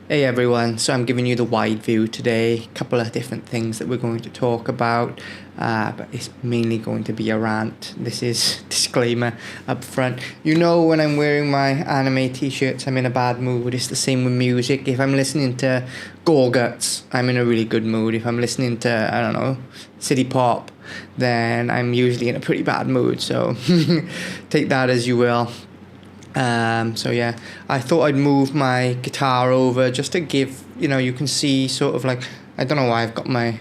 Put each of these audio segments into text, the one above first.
Hey everyone, so I'm giving you the wide view today. A couple of different things that we're going to talk about, but it's mainly going to be a rant. This is disclaimer up front. You know, when I'm wearing my anime t-shirts, I'm in a bad mood. It's the same with music. If I'm listening to Gorguts, I'm in a really good mood. If I'm listening to, I don't know, city pop, then I'm usually in a pretty bad mood. So take that as you will. So yeah, I thought I'd move my guitar over just to give, you can see sort of like, I don't know why I've got my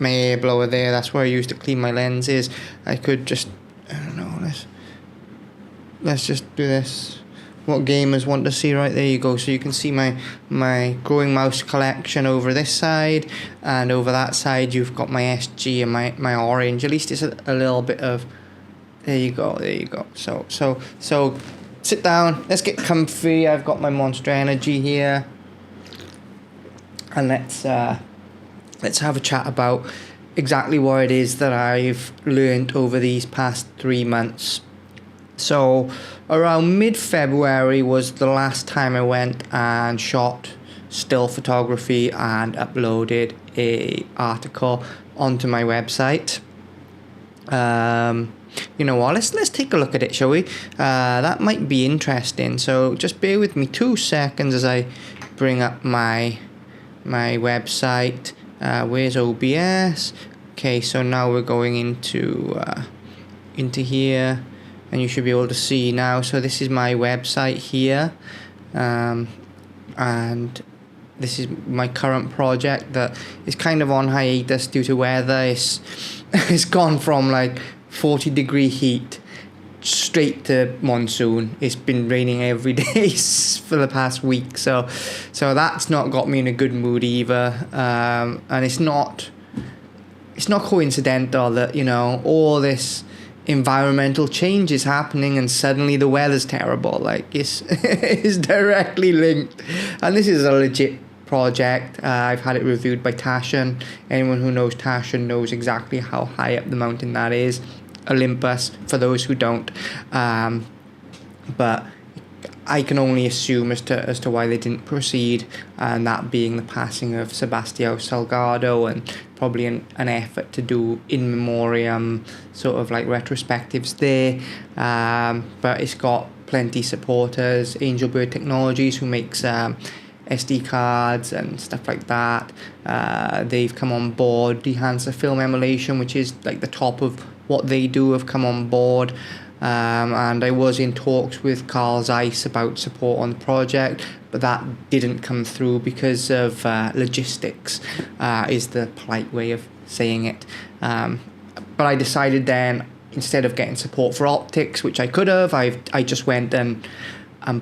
air blower there. That's where I used to clean my lenses. I could just, I don't know, let's just do this. What gamers want to see, right? There you go. So you can see my growing mouse collection over this side, and over that side you've got my SG and my orange. At least it's a little bit of, there you go. So sit down, let's get comfy. I've got my Monster Energy here, and let's have a chat about exactly what it is that I've learned over these past 3 months. So around mid-February was the last time I went and shot still photography and uploaded a article onto my website. You know what, let's take a look at it, shall we? That might be interesting, so just bear with me 2 seconds as I bring up my website. Where's OBS? Okay, so now we're going into here, and you should be able to see now. So this is my website here, and this is my current project that is kind of on hiatus due to weather. It's gone from like 40-degree heat straight to monsoon. It's been raining every day for the past week, so that's not got me in a good mood either. And it's not coincidental that all this environmental change is happening and suddenly the weather's terrible. Like it's directly linked, and this is a legit project. I've had it reviewed by Tashan. Anyone who knows Tashan knows exactly how high up the mountain that is. Olympus, for those who don't. But I can only assume as to why they didn't proceed, and that being the passing of Sebastião Salgado, and probably an effort to do in memoriam sort of like retrospectives there. But it's got plenty supporters. Angelbird Technologies, who makes SD cards and stuff like that, they've come on board. Dehancer Film Emulation, which is like the top of what they do, have come on board. And I was in talks with Carl Zeiss about support on the project, but that didn't come through because of logistics, is the polite way of saying it. But I decided then, instead of getting support for optics, which I could have, I just went and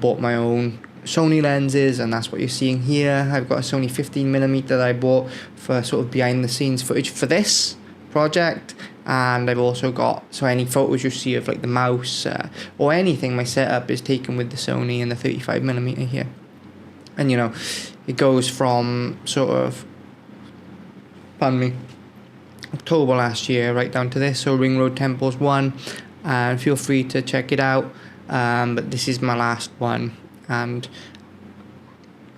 bought my own Sony lenses, and that's what you're seeing here. I've got a Sony 15mm that I bought for sort of behind the scenes footage for this project, and I've also got, so any photos you see of like the mouse or anything, my setup is taken with the Sony and the 35mm here. And it goes from sort of, pardon me, October last year right down to this, so Ring Road Temples 1, and feel free to check it out. But this is my last one, and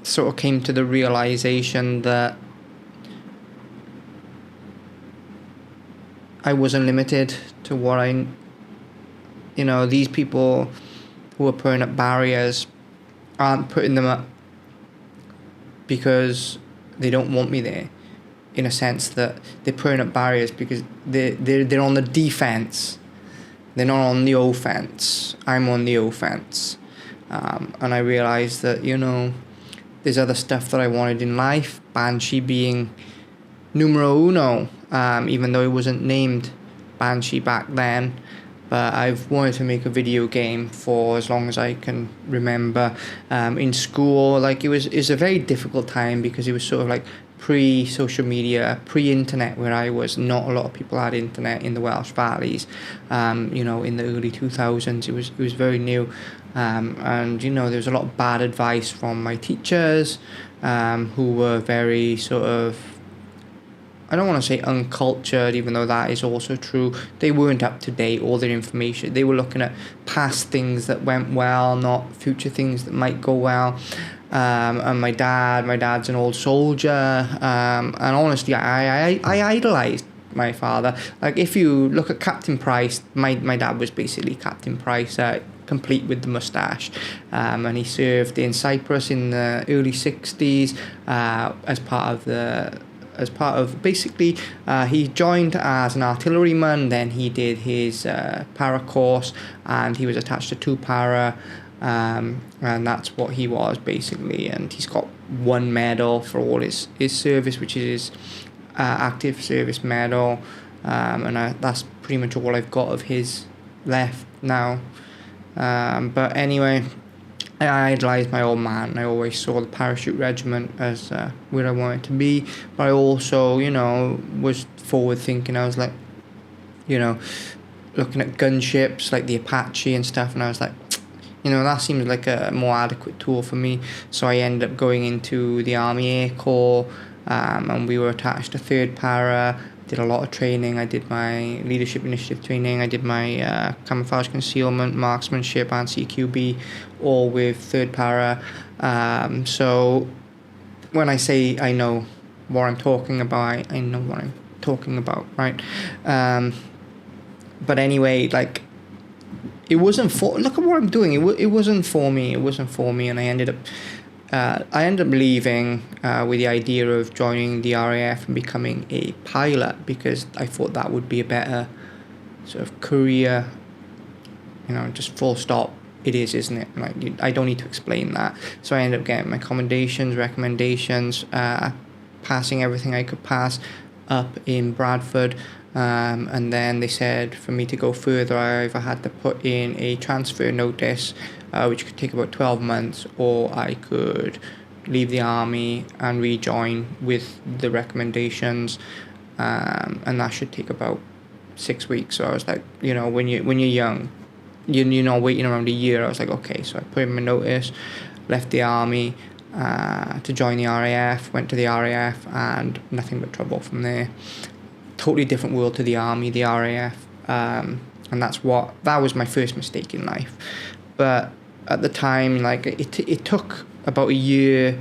sort of came to the realization that I wasn't limited to what these people who are putting up barriers aren't putting them up because they don't want me there, in a sense that they're putting up barriers because they're on the defense. They're not on the offense. I'm on the offense. And I realized that, there's other stuff that I wanted in life, Banshee being numero uno, even though it wasn't named Banshee back then. But I've wanted to make a video game for as long as I can remember. In school, like it was a very difficult time because it was sort of like pre-social media, pre-internet, where I was. Not a lot of people had internet in the Welsh Valleys. In the early 2000s, it was very new. And there was a lot of bad advice from my teachers, who were very sort of I don't want to say uncultured, even though that is also true. They weren't up to date, all their information. They were looking at past things that went well, not future things that might go well. And my dad's an old soldier. And honestly, I idolized my father. Like, if you look at Captain Price, my dad was basically Captain Price, complete with the mustache, and he served in Cyprus in the early 60s as part of basically, he joined as an artilleryman, then he did his para course, and he was attached to 2 para, and that's what he was basically. And he's got 1 medal for all his service, which is his active service medal, and that's pretty much all I've got of his left now. But anyway, I idolized my old man. I always saw the parachute regiment as where I wanted to be, but I also, was forward thinking. I was like, looking at gunships like the Apache and stuff, and I was like, that seems like a more adequate tool for me. So I ended up going into the Army Air Corps, and we were attached to 3rd Para. Did a lot of training. I did my leadership initiative training. I did my camouflage concealment, marksmanship, and CQB, all with 3rd Para. So when I say I know what I'm talking about, I know what I'm talking about, right? But anyway, like, it wasn't for. Look at what I'm doing. It wasn't for me. It wasn't for me, and I ended up leaving with the idea of joining the RAF and becoming a pilot, because I thought that would be a better sort of career, just full stop. It is, isn't it? Like, I don't need to explain that. So I ended up getting my commendations, recommendations, passing everything I could pass up in Bradford. And then they said for me to go further, I either had to put in a transfer notice, which could take about 12 months, or I could leave the army and rejoin with the recommendations, and that should take about 6 weeks. So I was like, when you're young, you're not waiting around a year. I was like, okay. So I put in my notice, left the army to join the RAF, went to the RAF, and nothing but trouble from there. Totally different world to the army, the RAF, and that was my first mistake in life. But at the time, like, it took about a year,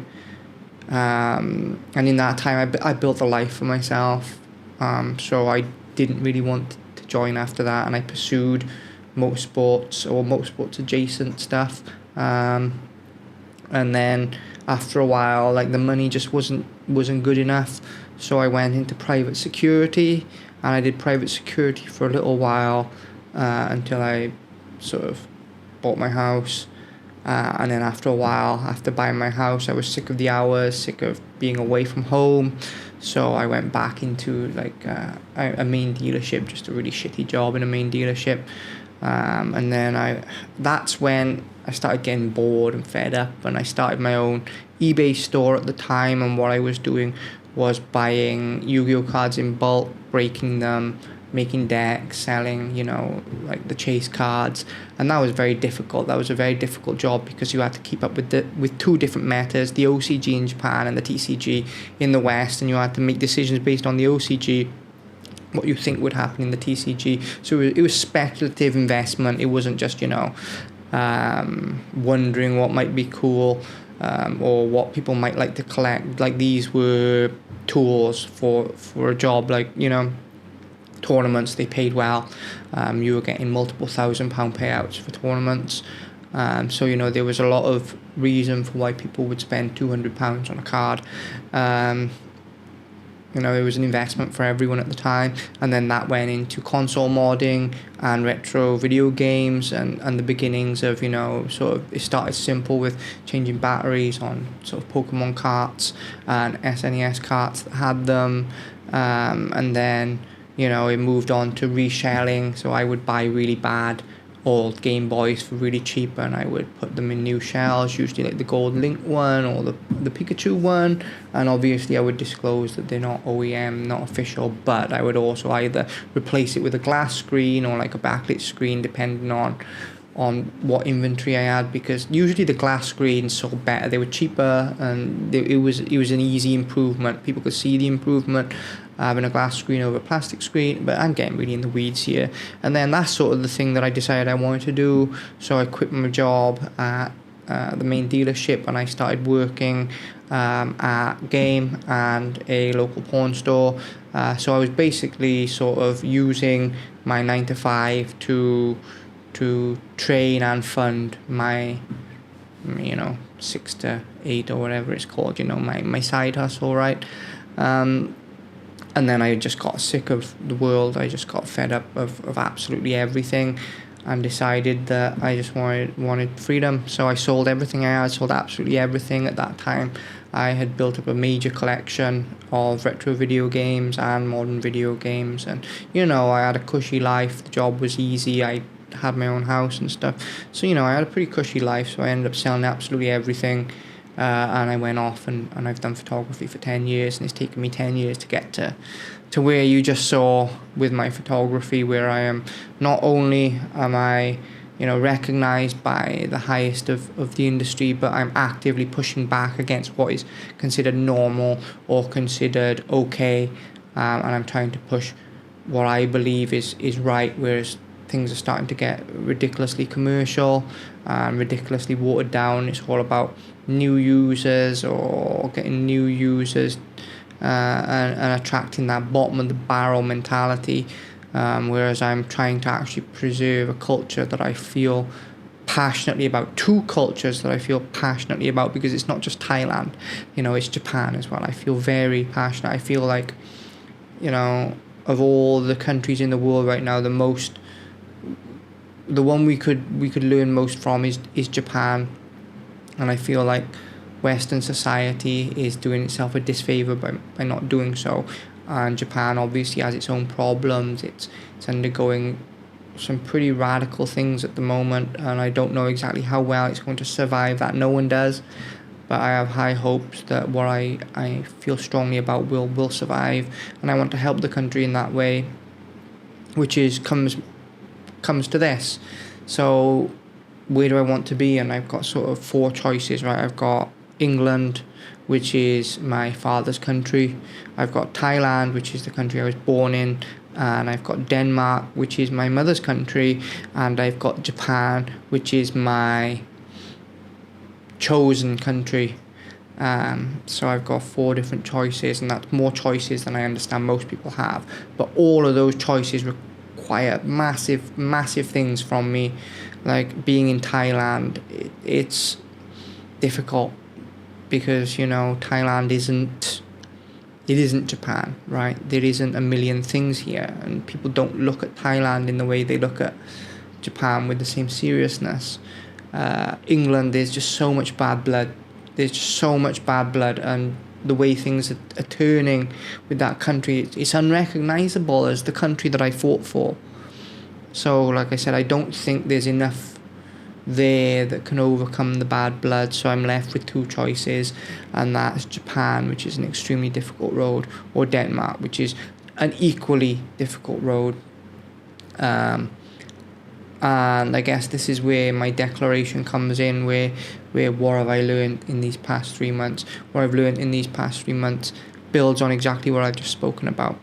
and in that time I built a life for myself, so I didn't really want to join after that, and I pursued motorsports or motorsports adjacent stuff, and then after a while, like, the money just wasn't good enough. So I went into private security, and I did private security for a little while, until I sort of bought my house. And then after a while, after buying my house, I was sick of the hours, sick of being away from home. So I went back into like a main dealership, just a really shitty job in a main dealership. And then that's when I started getting bored and fed up, and I started my own eBay store at the time. And what I was doing was buying Yu-Gi-Oh cards in bulk, breaking them, making decks, selling, like the chase cards. And that was very difficult. That was a very difficult job, because you had to keep up with 2 different metas, the OCG in Japan and the TCG in the West, and you had to make decisions based on the OCG, what you think would happen in the TCG. So it was speculative investment. It wasn't just, wondering what might be cool, or what people might like to collect. Like, these were tools for a job. Like, tournaments, they paid well. You were getting multiple £1,000 payouts for tournaments. So, there was a lot of reason for why people would spend £200 on a card. It was an investment for everyone at the time. And then that went into console modding and retro video games, and the beginnings of, sort of, it started simple with changing batteries on sort of Pokemon carts and SNES carts that had them. And then, it moved on to reshelling. So I would buy really bad old Game Boys for really cheap, and I would put them in new shells, usually like the Gold Link one or the Pikachu one, and obviously I would disclose that they're not OEM, not official, but I would also either replace it with a glass screen or like a backlit screen, depending on what inventory I had, because usually the glass screens sold better. They were cheaper, and it was an easy improvement. People could see the improvement, having a glass screen over a plastic screen, but I'm getting really in the weeds here. And then that's sort of the thing that I decided I wanted to do. So I quit my job at the main dealership, and I started working at Game and a local pawn store. So I was basically sort of using my 9 to 5 to train and fund my 6 to 8 or whatever it's called, my side hustle, right? And then I just got sick of the world. I just got fed up of absolutely everything, and decided that I just wanted freedom. So I sold everything I had, sold absolutely everything. At that time, I had built up a major collection of retro video games and modern video games, and I had a cushy life. The job was easy. I had my own house and stuff, so I had a pretty cushy life. So I ended up selling absolutely everything, and I went off and I've done photography for 10 years, and it's taken me 10 years to get to where you just saw with my photography, where I am not only am I recognized by the highest of the industry, but I'm actively pushing back against what is considered normal or considered okay, and I'm trying to push what I believe is right, whereas things are starting to get ridiculously commercial and ridiculously watered down. It's all about new users or getting new users and attracting that bottom of the barrel mentality, whereas I'm trying to actually preserve a culture that I feel passionately about, two cultures that I feel passionately about, because it's not just Thailand, it's Japan as well. I feel very passionate. I feel like, of all the countries in the world right now, the one we could learn most from is Japan, and I feel like Western society is doing itself a disfavor by not doing so. And Japan obviously has its own problems. It's undergoing some pretty radical things at the moment, and I don't know exactly how well it's going to survive that. No one does, but I have high hopes that what I feel strongly about will survive, and I want to help the country in that way, which comes to this. So where do I want to be? And I've got sort of 4 choices, right? I've got England, which is my father's country. I've got Thailand, which is the country I was born in, and I've got Denmark, which is my mother's country, and I've got Japan, which is my chosen country. So I've got 4 different choices, and that's more choices than I understand most people have. But all of those choices require massive things from me. Like being in Thailand, it's difficult because Thailand isn't Japan, right? There isn't a million things here, and people don't look at Thailand in the way they look at Japan with the same seriousness. England, there's just so much bad blood. And the way things are turning with that country, it's unrecognizable as the country that I fought for. So, like I said, I don't think there's enough there that can overcome the bad blood. So I'm left with 2 choices, and that's Japan, which is an extremely difficult road, or Denmark, which is an equally difficult road. And I guess this is where my declaration comes in, where what have I learned in these past 3 months? What I've learned in these past 3 months builds on exactly what I've just spoken about.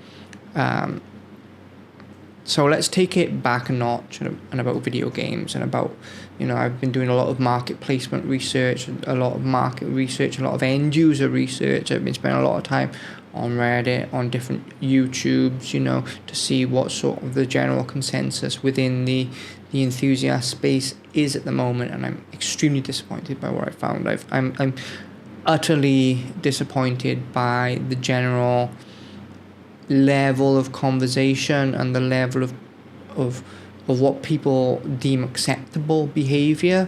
So let's take it back a notch and about video games and about, I've been doing a lot of market placement research, a lot of end user research. I've been spending a lot of time on Reddit, on different YouTubes, to see what sort of the general consensus within the enthusiast space is at the moment, and I'm extremely disappointed by what I found. I'm utterly disappointed by the general level of conversation and the level of what people deem acceptable behavior.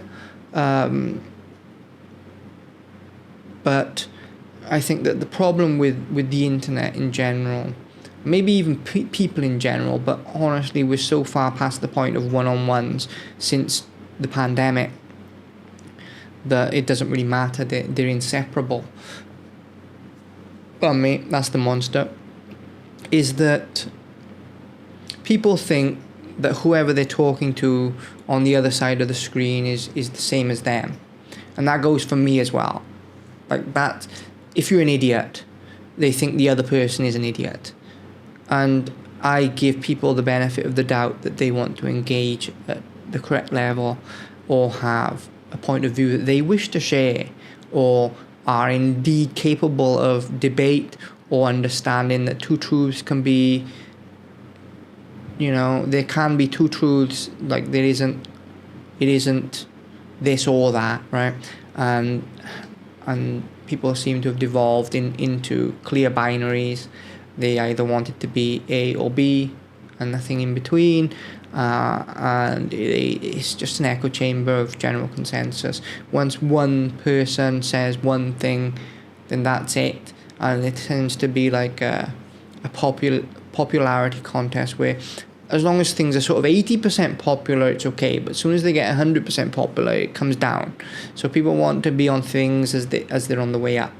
But I think that the problem with the internet in general, maybe even people in general, but honestly, we're so far past the point of one-on-ones since the pandemic that it doesn't really matter. They're inseparable. But mate, that's the monster. Is that people think that whoever they're talking to on the other side of the screen is the same as them. And that goes for me as well. Like that, if you're an idiot, they think the other person is an idiot. and I give people the benefit of the doubt that they want to engage at the correct level, or have a point of view that they wish to share, or are indeed capable of debate or understanding that two truths can be, there can be two truths, like it isn't this or that, right? And people seem to have devolved into clear binaries. They either want it to be A or B and nothing in between, and it's just an echo chamber of general consensus. Once one person says one thing, then that's it, and it tends to be like a popularity contest where, as long as things are sort of 80% popular, it's okay. But as soon as they get 100% popular, it comes down. So people want to be on things as they're on the way up.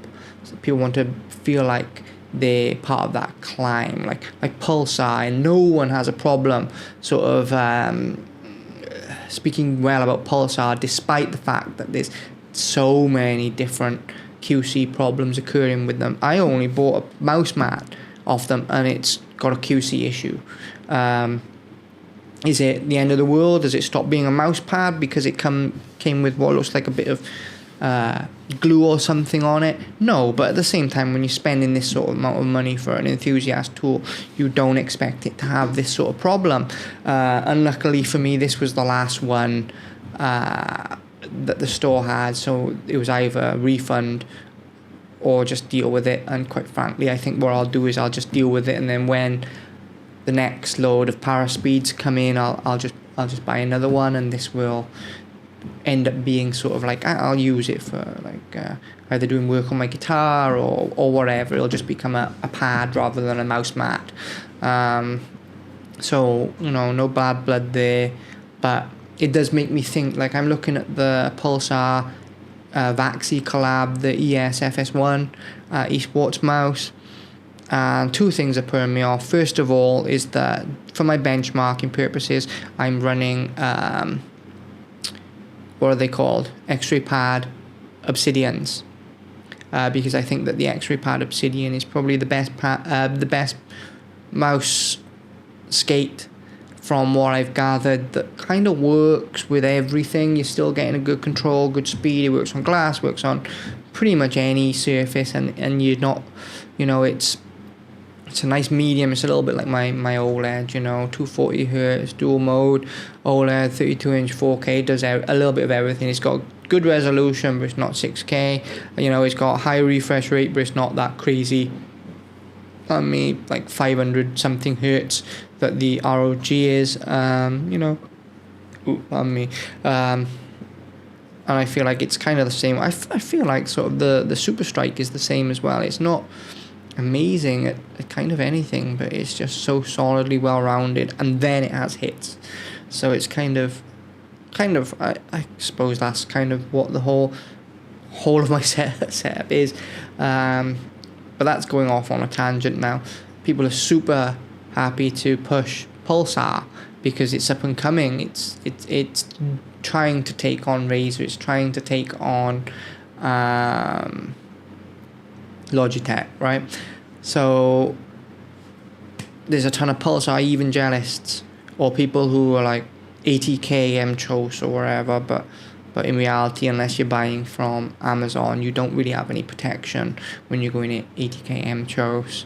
So people want to feel like they're part of that climb, like Pulsar, and no one has a problem sort of speaking well about Pulsar, despite the fact that there's so many different QC problems occurring with them. I only bought a mouse mat off them, and it's got a QC issue. Is it the end of the world? Does it stop being a mouse pad because it came with what looks like a bit of glue or something on it? No, but at the same time, when you're spending this sort of amount of money for an enthusiast tool, you don't expect it to have this sort of problem. Unluckily for me, this was the last one that the store had, so it was either refund or just deal with it. And quite frankly, I think what I'll do is I'll just deal with it, and then when the next load of Paraspeeds come in, I'll just buy another one, and this will end up being sort of like, I'll use it for like either doing work on my guitar or whatever. It'll just become a pad rather than a mouse mat. So no bad blood there, but it does make me think. Like, I'm looking at the Pulsar Vaxi collab, the ES-FS1 esports mouse, and two things are putting me off. First of all is that for my benchmarking purposes, I'm running what are they called? X-ray pad Obsidians, because I think that the X-ray pad Obsidian is probably the best mouse skate from what I've gathered, that kind of works with everything. You're still getting a good control, good speed. It works on glass, works on pretty much any surface, and you're not, it's a nice medium. It's a little bit like my OLED, 240 Hz, dual mode, OLED, 32-inch 4K, does a little bit of everything. It's got good resolution, but it's not 6K. It's got high refresh rate, but it's not that crazy. Like 500 something hertz that the ROG is, and I feel like it's kind of the same. I feel like sort of the Super Strike is the same as well. It's not amazing at kind of anything, but it's just so solidly well rounded, and then it has hits. So it's kind of I suppose that's kind of what the whole of my setup is. But that's going off on a tangent now. People are super happy to push Pulsar because it's up and coming. It's trying to take on Razer. It's trying to take on Logitech, right? So there's a ton of Pulsar evangelists, or people who are like 80k MCHOS or whatever, but in reality, unless you're buying from Amazon, you don't really have any protection when you're going at 80k MCHOS,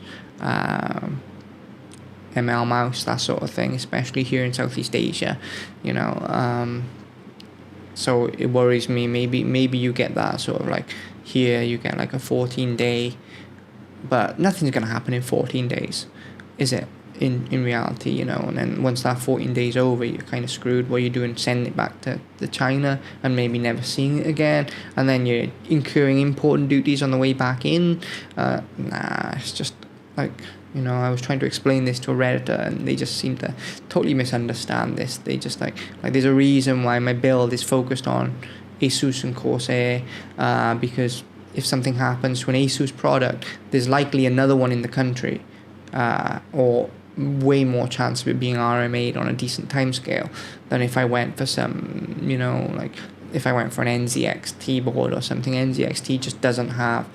ML mouse, that sort of thing, especially here in Southeast Asia, so it worries me. Maybe you get that sort of like, here you get like a 14-day, but nothing's going to happen in 14 days, is it? In reality, and then once that 14 days over, you're kind of screwed. What you're doing, sending it back to China and maybe never seeing it again, and then you're incurring important duties on the way back in. It's just like, I was trying to explain this to a Redditor, and they just seem to totally misunderstand this. They just like there's a reason why my build is focused on Asus and Corsair, because if something happens to an Asus product, there's likely another one in the country, or way more chance of it being RMA'd on a decent timescale than if I went for some, like if I went for an NZXT board or something. NZXT just doesn't have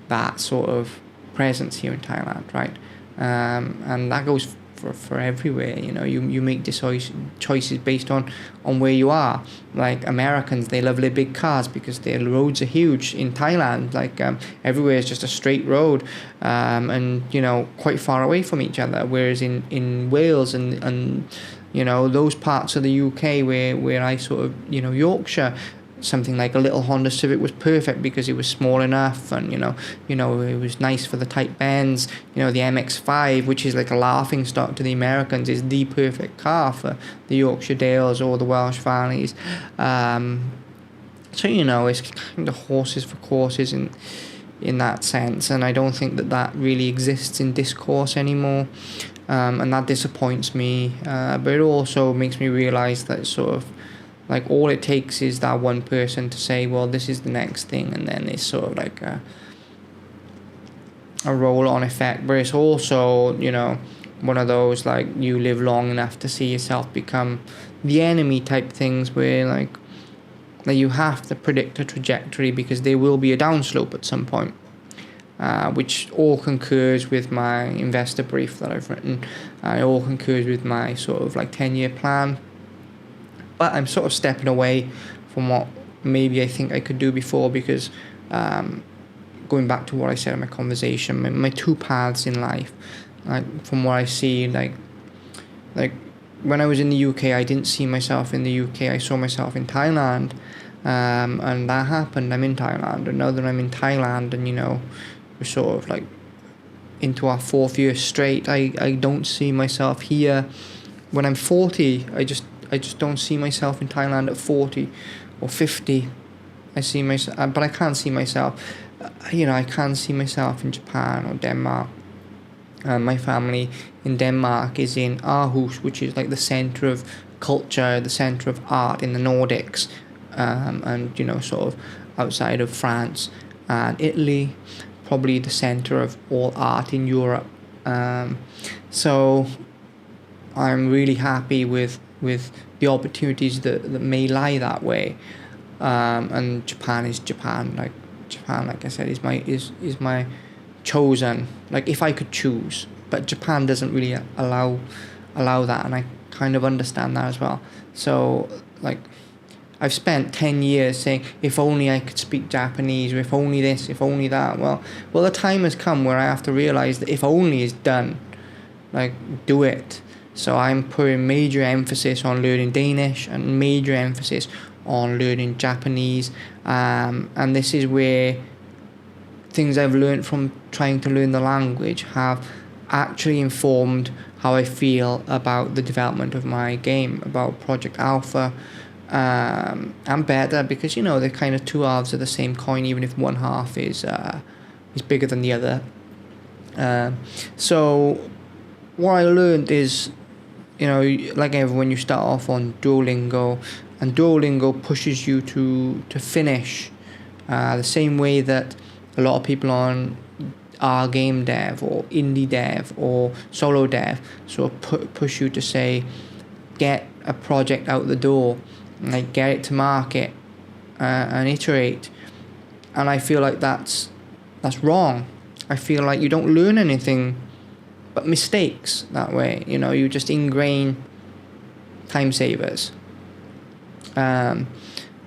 that sort of presence here in Thailand, right? and that goes for everywhere. You know, you make choices based on where you are. Like Americans, they love their big cars because their roads are huge. In Thailand, like everywhere is just a straight road, and you know, quite far away from each other. Whereas in Wales and you know, those parts of the UK where I sort of, you know, Yorkshire, something like a little Honda Civic was perfect because it was small enough, and you know it was nice for the tight bends. You know, the MX-5, which is like a laughing stock to the Americans, is the perfect car for the Yorkshire Dales or the Welsh Valleys. So you know, it's kind of horses for courses in that sense, and I don't think that really exists in discourse anymore, and that disappoints me. But it also makes me realise that sort of, like, all it takes is that one person to say, well, this is the next thing, and then it's sort of like a roll-on effect. But it's also, you know, one of those, like, you live long enough to see yourself become the enemy type things, where, like you have to predict a trajectory because there will be a downslope at some point, which all concurs with my investor brief that I've written. It all concurs with my sort of, like, 10-year plan. But I'm sort of stepping away from what maybe I think I could do before, because going back to what I said in my conversation, my two paths in life, like, from what I see, like when I was in the UK, I didn't see myself in the UK. I saw myself in Thailand, and that happened. I'm in Thailand, and now that I'm in Thailand, and you know, we're sort of like into our 4th year straight, I don't see myself here when I'm 40. I just don't see myself in Thailand at 40 or 50. I see myself, but I can't see myself, you know, I can't see myself in Japan or Denmark. My family in Denmark is in Aarhus, which is like the center of culture, the center of art in the Nordics, and you know, sort of outside of France and Italy, probably the center of all art in Europe. So I'm really happy with the opportunities that may lie that way, and Japan is Japan. Like I said, is my chosen. Like, if I could choose, but Japan doesn't really allow that, and I kind of understand that as well. So, like, I've spent 10 years saying, if only I could speak Japanese, or if only this, if only that. Well, the time has come where I have to realize that if only is done, like, do it. So I'm putting major emphasis on learning Danish and major emphasis on learning Japanese. And this is where things I've learned from trying to learn the language have actually informed how I feel about the development of my game, about Project Alpha, and Beta, because, you know, they're kind of two halves of the same coin, even if one half is bigger than the other. So what I learned is, you know, like when you start off on Duolingo, and Duolingo pushes you to finish the same way that a lot of people on R game dev or indie dev or solo dev sort of push you to say, get a project out the door, like get it to market, and iterate. And I feel like that's wrong. I feel like you don't learn anything but mistakes that way. You know, you just ingrain time savers.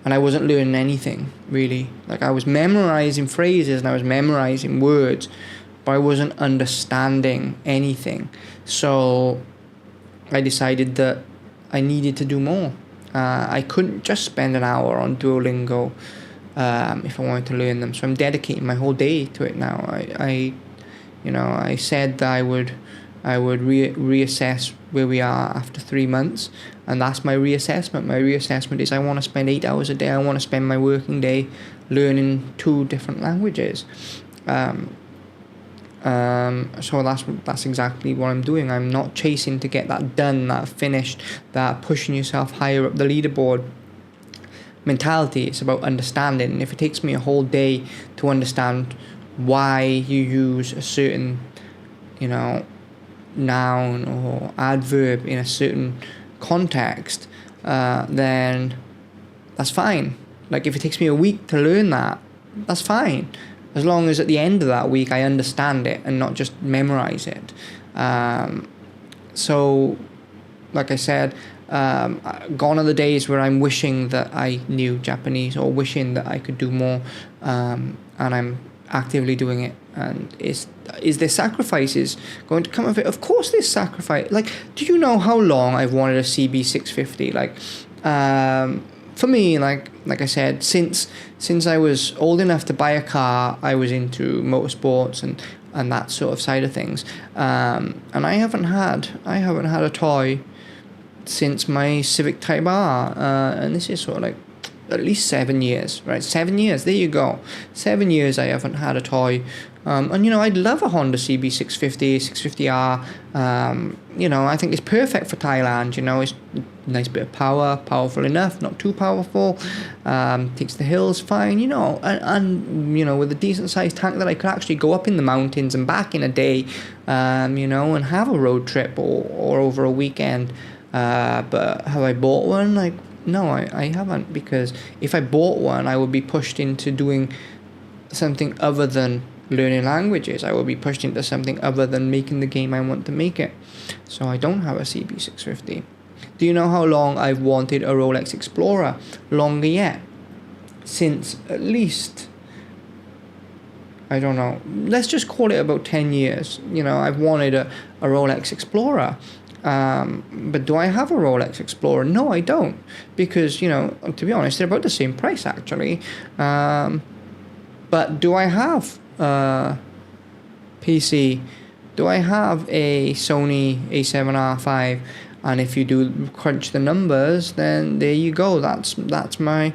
And I wasn't learning anything, really. Like, I was memorizing phrases and I was memorizing words, but I wasn't understanding anything. So I decided that I needed to do more. I couldn't just spend an hour on Duolingo if I wanted to learn them. So I'm dedicating my whole day to it now. I said that I would reassess where we are after 3 months, and that's my reassessment. My reassessment is I want to spend 8 hours a day. I want to spend my working day learning 2 different languages. So that's exactly what I'm doing. I'm not chasing to get that done, that finished, that pushing yourself higher up the leaderboard mentality. It's about understanding. And if it takes me a whole day to understand why you use a certain, you know, noun or adverb in a certain context, then that's fine. Like, if it takes me a week to learn that, that's fine, as long as at the end of that week I understand it and not just memorize it. So, like I said, gone are the days where I'm wishing that I knew Japanese or wishing that I could do more, and I'm actively doing it. And is there sacrifices going to come of it? Of course there's sacrifice. Like, do you know how long I've wanted a CB650? Like, for me, like I said, since I was old enough to buy a car, I was into motorsports and that sort of side of things. And I haven't had a toy since my Civic Type R, and this is sort of like at least 7 years, right? 7 years, there you go. 7 years I haven't had a toy. And, you know, I'd love a Honda CB650, 650R. You know, I think it's perfect for Thailand. You know, it's a nice bit of power, powerful enough, not too powerful. Takes the hills fine, you know. And you know, with a decent-sized tank that I could actually go up in the mountains and back in a day, you know, and have a road trip or over a weekend. But have I bought one? Like, no, I haven't, because if I bought one, I would be pushed into doing something other than learning languages. I will be pushed into something other than making the game I want to make it. So I don't have a CB650. Do you know how long I've wanted a Rolex Explorer? Longer yet. Since at least, I don't know, let's just call it about 10 years. You know, I've wanted a Rolex Explorer. But do I have a Rolex Explorer? No, I don't. Because, you know, to be honest, they're about the same price, actually. But do I have PC? Do I have a Sony A7R5? And if you do crunch the numbers, then there you go. That's my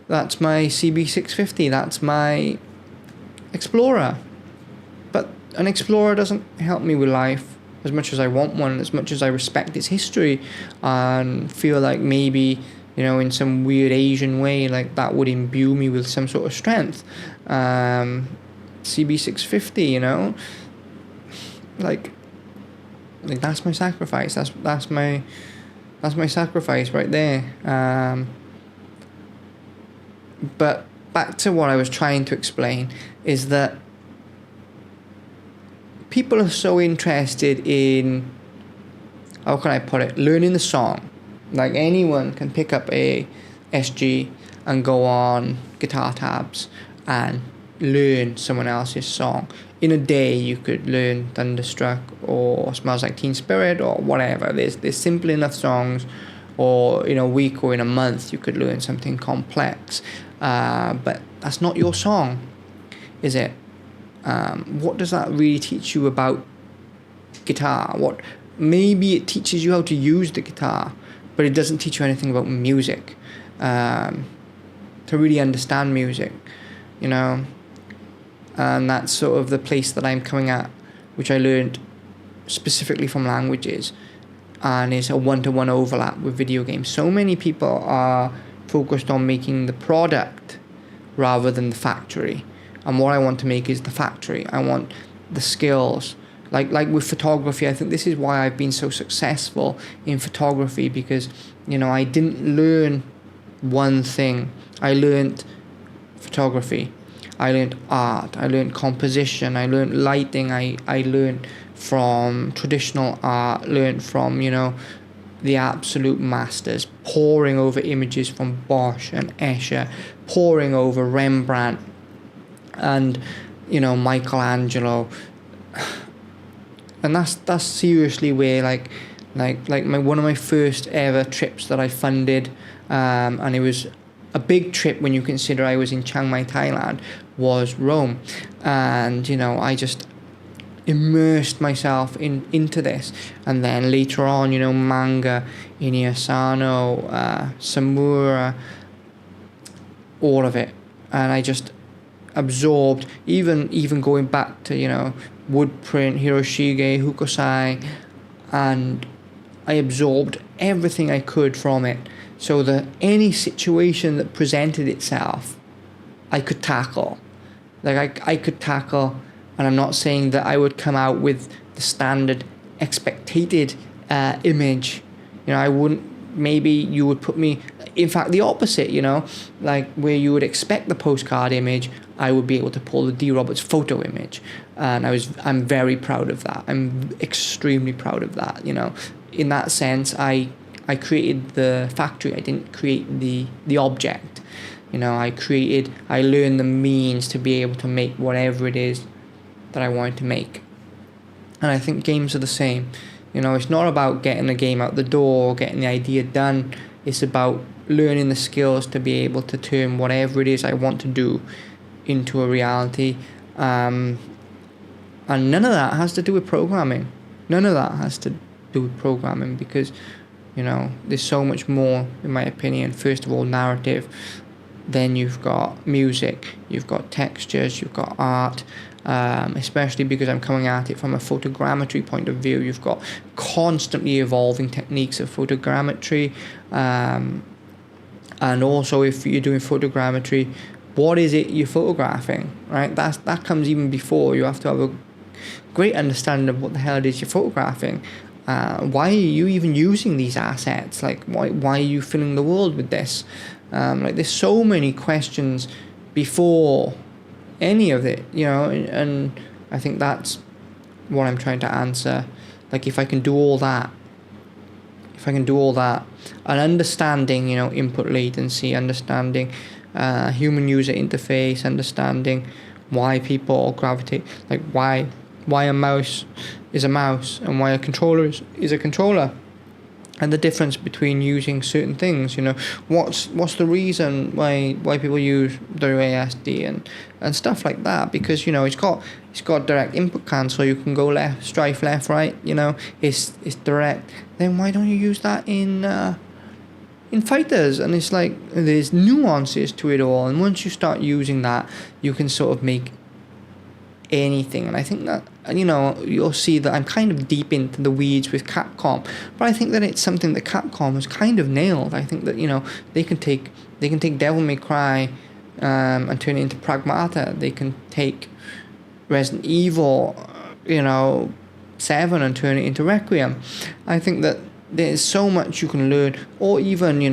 CB650. That's my Explorer. But an Explorer doesn't help me with life as much as I want one, as much as I respect its history and feel like maybe, you know, in some weird Asian way, like that would imbue me with some sort of strength. CB650, you know, like that's my sacrifice. That's my sacrifice right there. But back to what I was trying to explain is that people are so interested in, how can I put it, learning the song. Like, anyone can pick up a SG and go on Guitar Tabs and learn someone else's song. In a day, you could learn Thunderstruck or Smells Like Teen Spirit or whatever. There's simple enough songs. Or in a week or in a month, you could learn something complex. But that's not your song, is it? What does that really teach you about guitar? Maybe it teaches you how to use the guitar, but it doesn't teach you anything about music. To really understand music, you know. And that's sort of the place that I'm coming at, which I learned specifically from languages, and is a one-to-one overlap with video games. So many people are focused on making the product rather than the factory. And what I want to make is the factory. I want the skills. Like with photography, I think this is why I've been so successful in photography, because, you know, I didn't learn one thing. I learned photography. I learned art. I learned composition. I learned lighting. I learned from traditional art, learned from, you know, the absolute masters, poring over images from Bosch and Escher, poring over Rembrandt and, you know, Michelangelo. And that's seriously where like one of my first ever trips that I funded, and it was a big trip when you consider I was in Chiang Mai, Thailand, was Rome. And, you know, I just immersed myself into this. And then later on, you know, manga, Iniasano, Samura, all of it. And I just absorbed, even going back to, you know, Woodprint, Hiroshige, Hokusai, and I absorbed everything I could from it, so that any situation that presented itself, I could tackle. Like, I could tackle, and I'm not saying that I would come out with the standard expected image. You know, I wouldn't, maybe you would put me, in fact, the opposite, like where you would expect the postcard image, I would be able to pull the D. Roberts photo image. And I'm very proud of that. I'm extremely proud of that, In that sense, I created the factory. I didn't create the object. I learned the means to be able to make whatever it is that I wanted to make. And I think games are the same. It's not about getting a game out the door or getting the idea done. It's about learning the skills to be able to turn whatever it is I want to do into a reality. And none of that has to do with programming. None of that has to do with programming because, there's so much more, in my opinion. First of all, narrative. Then you've got music, you've got textures, you've got art, especially because I'm coming at it from a photogrammetry point of view. You've got constantly evolving techniques of photogrammetry, and also if you're doing photogrammetry, what is it you're photographing, right? That comes even before. You have to have a great understanding of what the hell it is you're photographing. Why are you even using these assets? Like, why are you filling the world with this? There's so many questions before any of it, and I think that's what I'm trying to answer. Like, if I can do all that, and understanding, input latency, understanding human user interface, understanding why people gravitate, like why a mouse is a mouse and why a controller is a controller. And the difference between using certain things, what's the reason why people use WASD and stuff like that? Because it's got direct input cancel. You can go left, strife left, right. It's direct. Then why don't you use that in fighters? And it's like there's nuances to it all. And once you start using that, you can sort of make anything. And I think that you'll see that I'm kind of deep into the weeds with Capcom, but I think that it's something that Capcom has kind of nailed. I think that they can take Devil May Cry and turn it into Pragmata. They can take Resident Evil 7 and turn it into Requiem. I think that there's so much you can learn, or even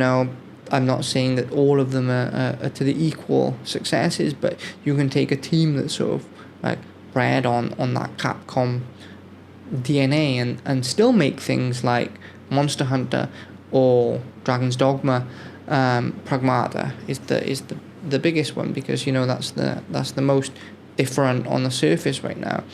I'm not saying that all of them are to the equal successes, but you can take a team that's sort of like bred on that Capcom DNA and still make things like Monster Hunter or Dragon's Dogma. Pragmata is the biggest one because that's the most different on the surface right now.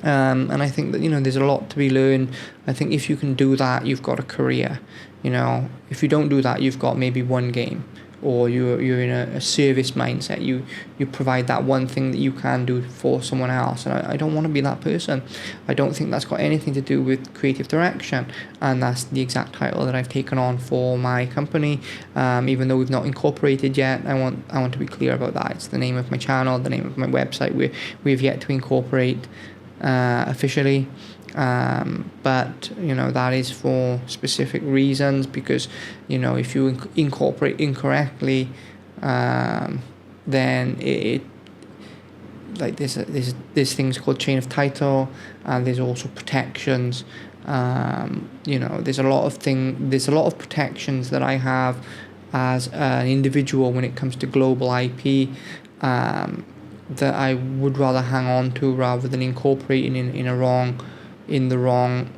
And I think that there's a lot to be learned. I think if you can do that, you've got a career. If you don't do that, you've got maybe one game, or you're in a service mindset. You provide that one thing that you can do for someone else, and I don't want to be that person. I don't think that's got anything to do with creative direction, and that's the exact title that I've taken on for my company. Even though we've not incorporated yet, I want to be clear about that. It's the name of my channel, the name of my website. We've yet to incorporate officially. But that is for specific reasons, because if you incorporate incorrectly, then it like there's things called chain of title, and there's also protections. There's a lot of protections that I have as an individual when it comes to global IP, that I would rather hang on to rather than incorporating in the wrong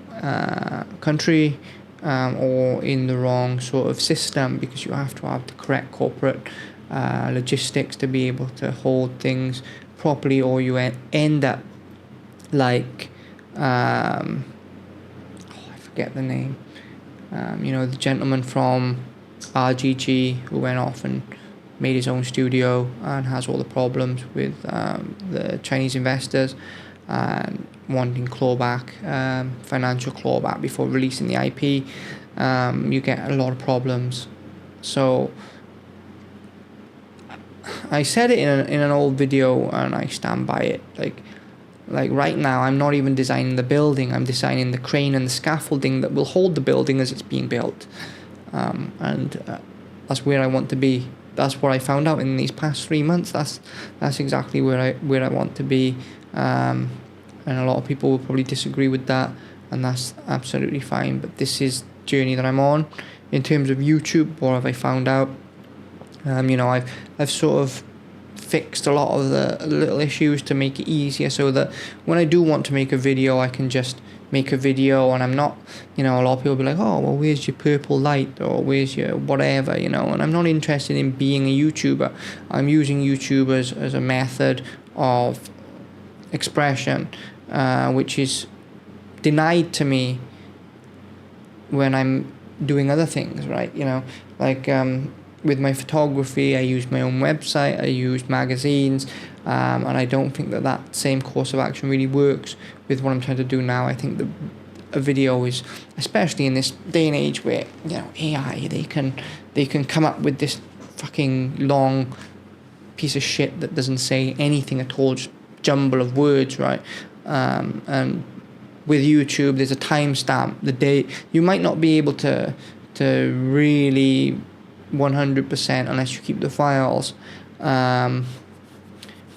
country, or in the wrong sort of system, because you have to have the correct corporate logistics to be able to hold things properly, or you end up like I forget the name, the gentleman from RGG who went off and made his own studio and has all the problems with the Chinese investors and wanting clawback, financial clawback before releasing the IP. You get a lot of problems. So I said it in an old video, and I stand by it. Like right now, I'm not even designing the building. I'm designing the crane and the scaffolding that will hold the building as it's being built. And that's where I want to be. That's what I found out in these past 3 months. That's exactly where I want to be. And a lot of people will probably disagree with that, and that's absolutely fine. But this is the journey that I'm on. in terms of YouTube, what have I found out? I've sort of fixed a lot of the little issues to make it easier, so that when I do want to make a video, I can just make a video, and I'm not, a lot of people will be like, oh, well, where's your purple light, or where's your whatever, and I'm not interested in being a YouTuber. I'm using YouTube as a method of expression, which is denied to me when I'm doing other things, right? With my photography, I use my own website, I use magazines, and I don't think that same course of action really works with what I'm trying to do now. I think that a video is, especially in this day and age where, AI, they can come up with this fucking long piece of shit that doesn't say anything at all, just jumble of words, right? And with YouTube, there's a timestamp, the date. You might not be able to really 100% unless you keep the files,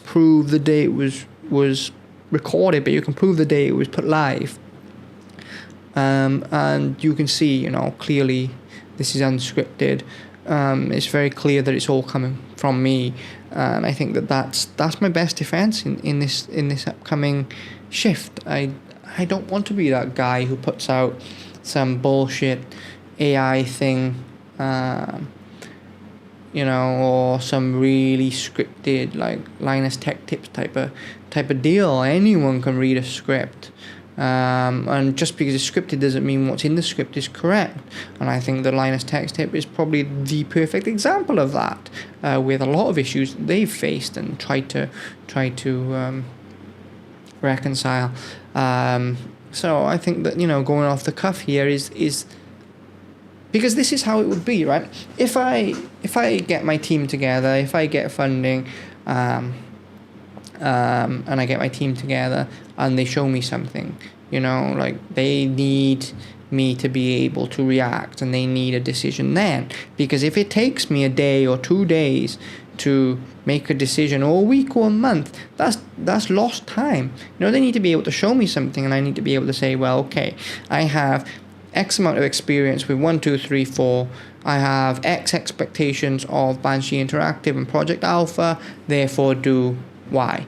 prove the date was recorded, but you can prove the date it was put live, and you can see, clearly this is unscripted. It's very clear that it's all coming from me, and I think that's my best defense in this upcoming shift. I don't want to be that guy who puts out some bullshit AI thing, or some really scripted, like Linus Tech Tips type of deal. Anyone can read a script, and just because it's scripted doesn't mean what's in the script is correct. And I think the Linus Tech Tip is probably the perfect example of that, with a lot of issues that they've faced and tried to reconcile. So I think that, going off the cuff here is because this is how it would be, right? If I get my team together, if I get funding, and I get my team together and they show me something, they need me to be able to react, and they need a decision then. Because if it takes me a day or 2 days to make a decision, or a week or a month, that's lost time. They need to be able to show me something, and I need to be able to say, well, okay, I have X amount of experience with 1, 2, 3, 4. I have X expectations of Banshee Interactive and Project Alpha, therefore do Y.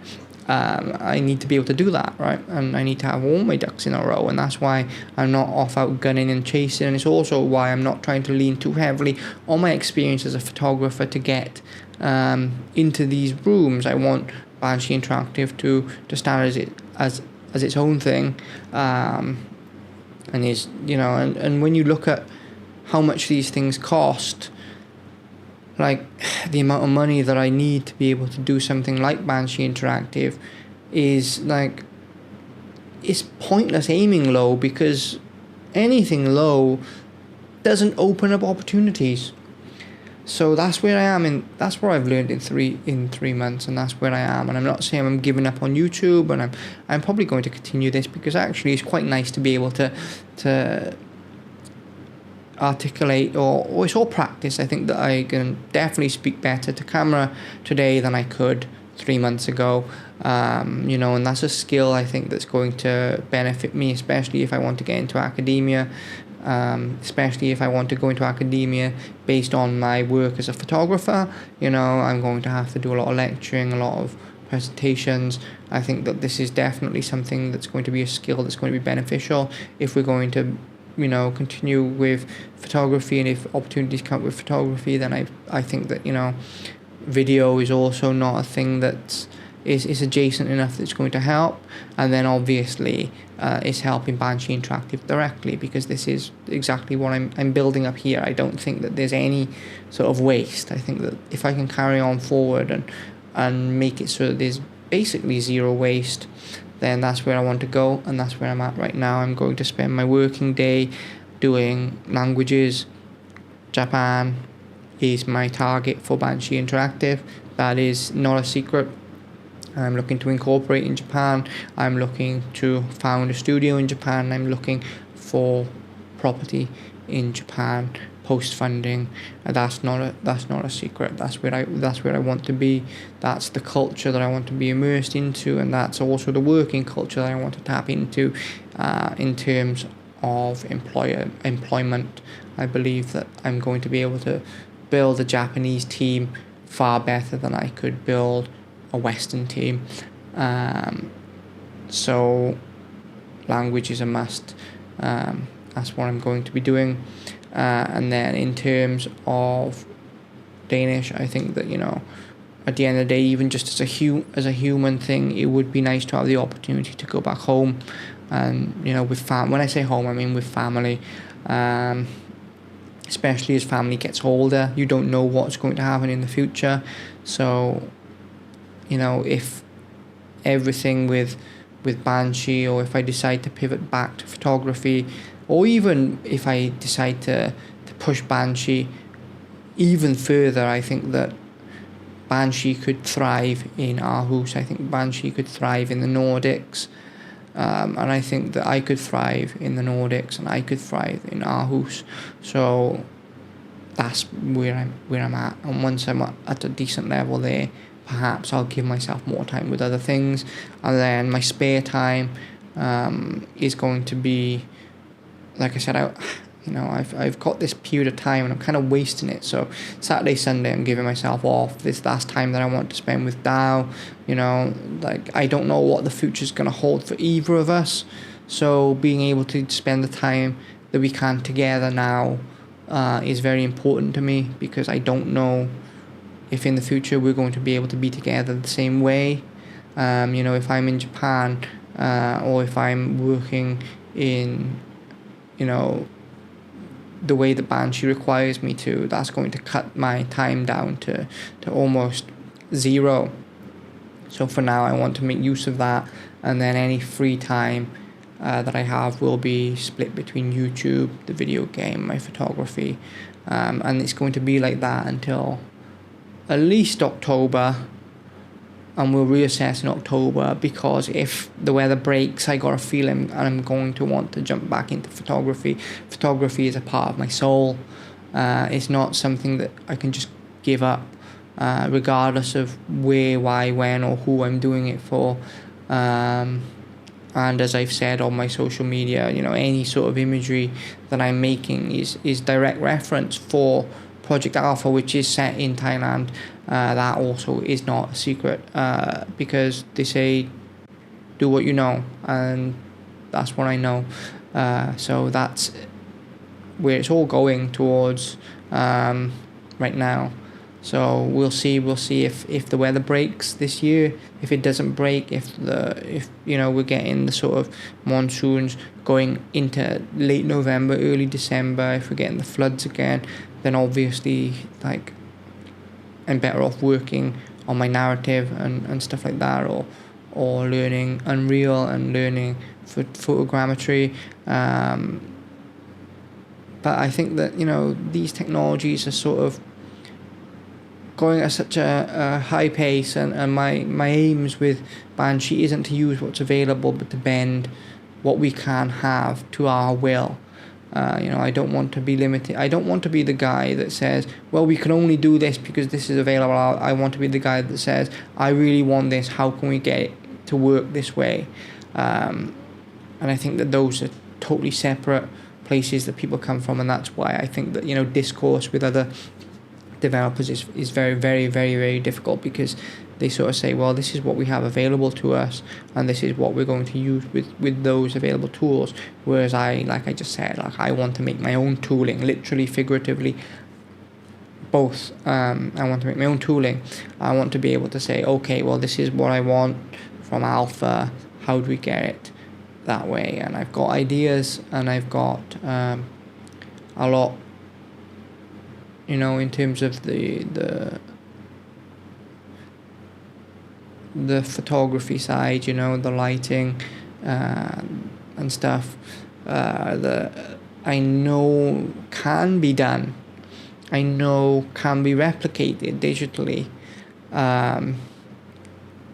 I need to be able to do that, right? And I need to have all my ducks in a row, and that's why I'm not off out gunning and chasing, and it's also why I'm not trying to lean too heavily on my experience as a photographer to get into these rooms. I want Banshee Interactive to stand as its own thing, and is, and when you look at how much these things cost, like the amount of money that I need to be able to do something like Banshee Interactive is like, it's pointless aiming low, because anything low doesn't open up opportunities. So that's where I am, and that's what I've learned in three months, and that's where I am. And I'm not saying I'm giving up on YouTube, and I'm probably going to continue this, because actually it's quite nice to be able to articulate, or it's all practice. I think that I can definitely speak better to camera today than I could 3 months ago, and that's a skill I think that's going to benefit me, especially if I want to get into academia. Especially if I want to go into academia based on my work as a photographer. I'm going to have to do a lot of lecturing, a lot of presentations. I think that this is definitely something that's going to be a skill that's going to be beneficial if we're going to continue with photography, and if opportunities come up with photography, then I think that video is also not a thing that is adjacent enough that's going to help. And then obviously it's helping Banshee Interactive directly, because this is exactly what I'm building up here. I don't think that there's any sort of waste. I think that if I can carry on forward and make it so that there's basically zero waste, then that's where I want to go, and that's where I'm at right now. I'm going to spend my working day doing languages. Japan is my target for Banshee Interactive. That is not a secret. I'm looking to incorporate in Japan. I'm looking to found a studio in Japan. I'm looking for property in Japan post funding. That's not a secret. That's where I want to be. That's the culture that I want to be immersed into, and that's also the working culture that I want to tap into, in terms of employment. I believe that I'm going to be able to build a Japanese team far better than I could build a Western team. So language is a must. That's what I'm going to be doing. And then in terms of Danish, I think that, at the end of the day, even just as a human thing, it would be nice to have the opportunity to go back home. And, with when I say home, I mean with family. Especially as family gets older, you don't know what's going to happen in the future. So, if everything with Banshee, or if I decide to pivot back to photography, or even if I decide to push Banshee even further, I think that Banshee could thrive in Aarhus. I think Banshee could thrive in the Nordics. And I think that I could thrive in the Nordics, and I could thrive in Aarhus. So that's where I'm at. And once I'm at a decent level there, perhaps I'll give myself more time with other things. And then my spare time is going to be, like I said, I've got this period of time and I'm kind of wasting it. So Saturday, Sunday, I'm giving myself off. This last time that I want to spend with Dow. I don't know what the future's going to hold for either of us. So being able to spend the time that we can together now is very important to me, because I don't know if in the future we're going to be able to be together the same way. If I'm in Japan, or if I'm working in, the way that Banshee requires me to, that's going to cut my time down to almost zero. So for now, I want to make use of that, and then any free time that I have will be split between YouTube, the video game, my photography, and it's going to be like that until at least October, and we'll reassess in October, because if the weather breaks, I got a feeling I'm going to want to jump back into photography. Photography is a part of my soul. It's not something that I can just give up, regardless of where, why, when, or who I'm doing it for. And as I've said on my social media, any sort of imagery that I'm making is direct reference for Project Alpha, which is set in Thailand. That also is not a secret, because they say do what you know, and that's what I know. So that's where it's all going towards right now. So we'll see if the weather breaks this year. If it doesn't break, if we're getting the sort of monsoons going into late November, early December, if we're getting the floods again, then obviously I'm better off working on my narrative and stuff like that, or learning Unreal and learning photogrammetry. But I think that these technologies are sort of going at such a high pace, and my aims with Banshee isn't to use what's available, but to bend what we can have to our will. I don't want to be limited. I don't want to be the guy that says, well, we can only do this because this is available. I want to be the guy that says, I really want this, how can we get it to work this way? And I think that those are totally separate places that people come from, and that's why I think that discourse with other developers is very, very, very, very difficult, because they sort of say, well, this is what we have available to us, and this is what we're going to use with those available tools. Whereas I just said, I want to make my own tooling, literally, figuratively, both. I want to make my own tooling. I want to be able to say, okay, well, this is what I want from Alpha. How do we get it that way? And I've got ideas, and I've got a lot, in terms of the photography side, the lighting and stuff that I know can be done. I know can be replicated digitally.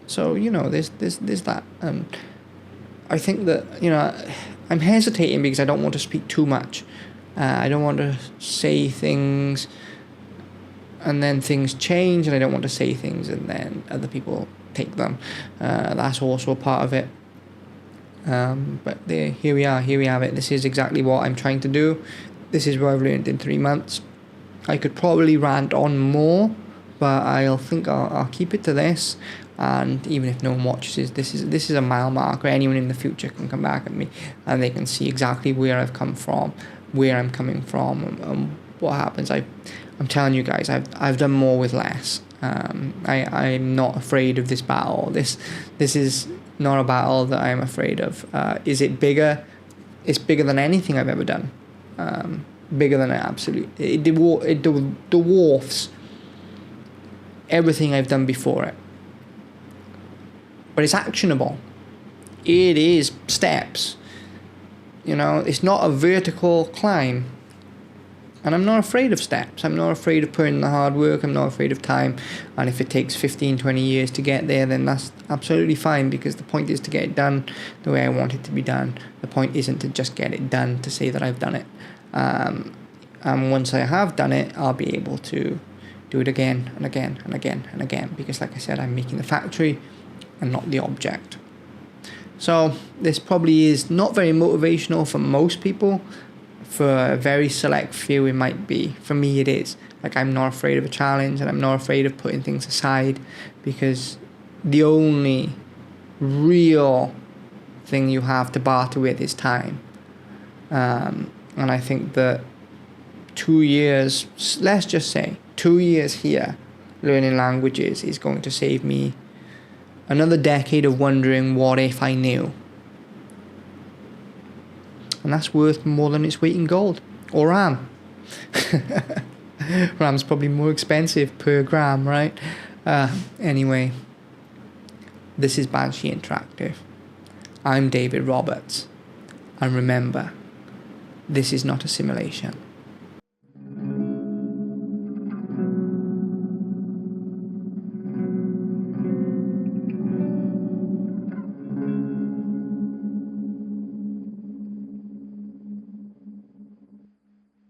So there's that, and I think that I'm hesitating because I don't want to speak too much. I don't want to say things and then things change, and I don't want to say things and then other people take them. That's also a part of it. But here we are. Here we have it. This is exactly what I'm trying to do. This is what I've learned in 3 months. I could probably rant on more, but I'll keep it to this. And even if no one watches this is a mile marker. Anyone in the future can come back at me and they can see exactly where I've come from, where I'm coming from, and what happens. I'm telling you guys, I've done more with less. I'm not afraid of this battle. This is not a battle that I'm afraid of. Is it bigger? It's bigger than anything I've ever done. Bigger than it dwarfs everything I've done before it. But it's actionable. It is steps. It's not a vertical climb. And I'm not afraid of steps. I'm not afraid of putting in the hard work. I'm not afraid of time. And if it takes 15, 20 years to get there, then that's absolutely fine, because the point is to get it done the way I want it to be done. The point isn't to just get it done to say that I've done it. And once I have done it, I'll be able to do it again and again and again and again, because like I said, I'm making the factory and not the object. So this probably is not very motivational for most people. For a very select few it might be. For me it is. Like, I'm not afraid of a challenge, and I'm not afraid of putting things aside, because the only real thing you have to barter with is time. And I think that 2 years, let's just say 2 years here learning languages, is going to save me another decade of wondering what if I knew. And that's worth more than its weight in gold. Or RAM. RAM's probably more expensive per gram, right? Anyway, this is Banshee Interactive. I'm David Roberts. And remember, this is not a simulation.